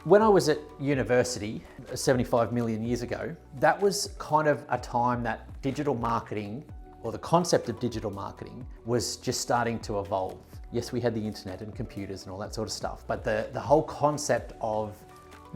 When I was at university 75 million years ago, that was kind of a time that digital marketing, or the concept of digital marketing, was just starting to evolve. Yes, we had the internet and computers and all that sort of stuff, but the whole concept of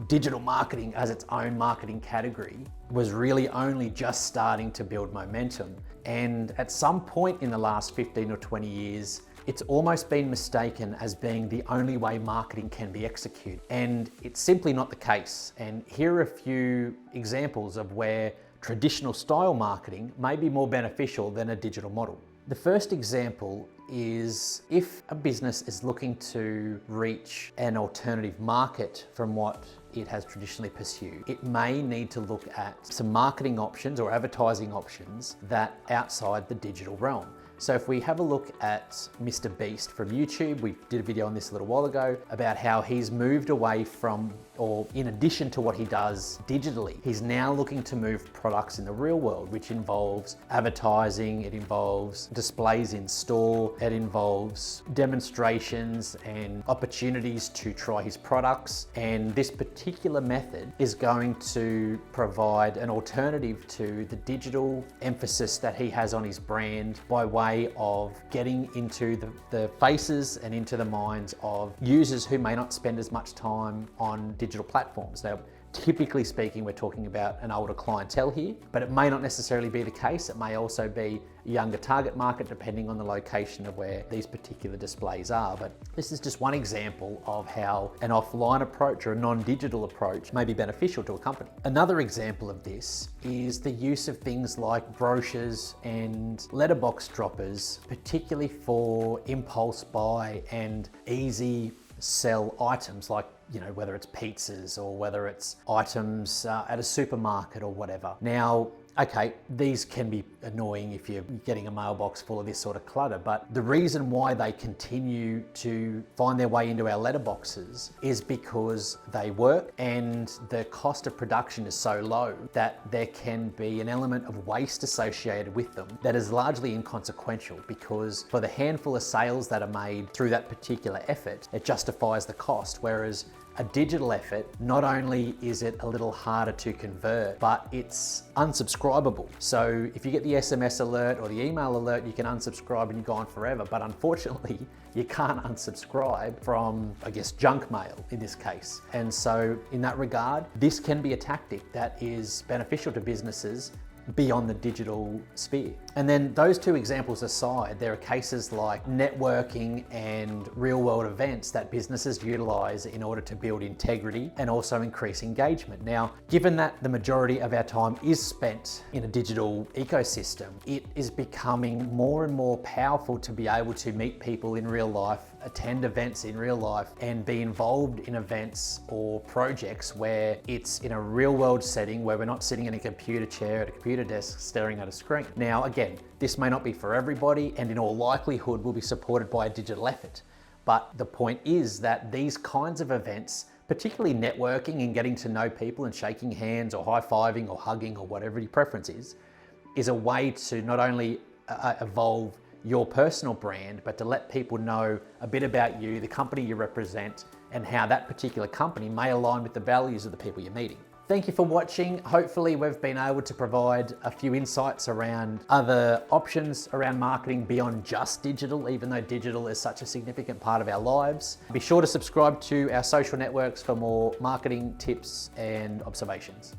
digital marketing as its own marketing category was really only just starting to build momentum. And at some point in the last 15 or 20 years, it's almost been mistaken as being the only way marketing can be executed. And it's simply not the case. And here are a few examples of where traditional style marketing may be more beneficial than a digital model. The first example is if a business is looking to reach an alternative market from what it has traditionally pursued, it may need to look at some marketing options or advertising options that outside the digital realm. So if we have a look at Mr. Beast from YouTube, we did a video on this a little while ago about how he's moved away from, or in addition to what he does digitally, he's now looking to move products in the real world, which involves advertising, it involves displays in store, it involves demonstrations and opportunities to try his products. And this particular method is going to provide an alternative to the digital emphasis that he has on his brand by way of getting into the faces and into the minds of users who may not spend as much time on digital platforms. Now, typically speaking, we're talking about an older clientele here, but it may not necessarily be the case. It may also be a younger target market depending on the location of where these particular displays are. But this is just one example of how an offline approach or a non-digital approach may be beneficial to a company. Another example of this is the use of things like brochures and letterbox droppers, particularly for impulse buy and easy sell items like, you know, whether it's pizzas or whether it's items at a supermarket or whatever. Now, okay, these can be annoying if you're getting a mailbox full of this sort of clutter, but the reason why they continue to find their way into our letterboxes is because they work and the cost of production is so low that there can be an element of waste associated with them that is largely inconsequential, because for the handful of sales that are made through that particular effort, it justifies the cost. Whereas a digital effort, not only is it a little harder to convert, but it's unsubscribable. So if you get the SMS alert or the email alert, you can unsubscribe and you're gone forever. But unfortunately, you can't unsubscribe from, I guess, junk mail in this case. And so in that regard, this can be a tactic that is beneficial to businesses beyond the digital sphere. And then those two examples aside, there are cases like networking and real world events that businesses utilize in order to build integrity and also increase engagement. Now, given that the majority of our time is spent in a digital ecosystem, it is becoming more and more powerful to be able to meet people in real life, attend events in real life, and be involved in events or projects where it's in a real world setting where we're not sitting in a computer chair at a computer desk staring at a screen. Now, again, this may not be for everybody, and in all likelihood will be supported by a digital effort. But the point is that these kinds of events, particularly networking and getting to know people and shaking hands or high-fiving or hugging or whatever your preference is a way to not only evolve your personal brand, but to let people know a bit about you, the company you represent, and how that particular company may align with the values of the people you're meeting. Thank you for watching. Hopefully we've been able to provide a few insights around other options around marketing beyond just digital, even though digital is such a significant part of our lives. Be sure to subscribe to our social networks for more marketing tips and observations.